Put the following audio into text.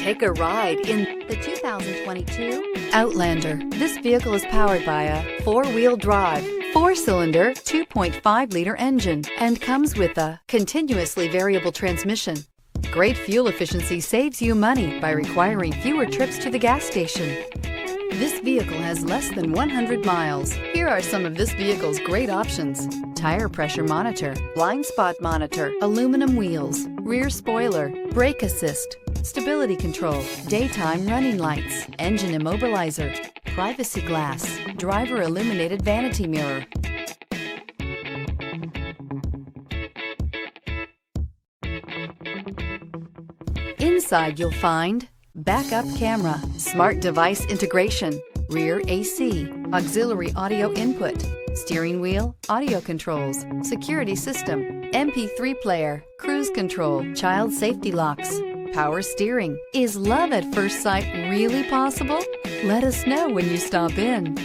Take a ride in the 2022 Outlander. This vehicle is powered by a four-wheel drive, four-cylinder, 2.5-liter engine and comes with a continuously variable transmission. Great fuel efficiency saves you money by requiring fewer trips to the gas station. This vehicle has less than 100 miles. Here are some of this vehicle's great options: tire pressure monitor, blind spot monitor, aluminum wheels, rear spoiler, brake assist, stability control, daytime running lights, engine immobilizer, privacy glass, driver illuminated vanity mirror. Inside you'll find backup camera, smart device integration, rear AC, auxiliary audio input, steering wheel audio controls, security system, MP3 player, cruise control, child safety locks, power steering. Is love at first sight really possible? Let us know when you stop in.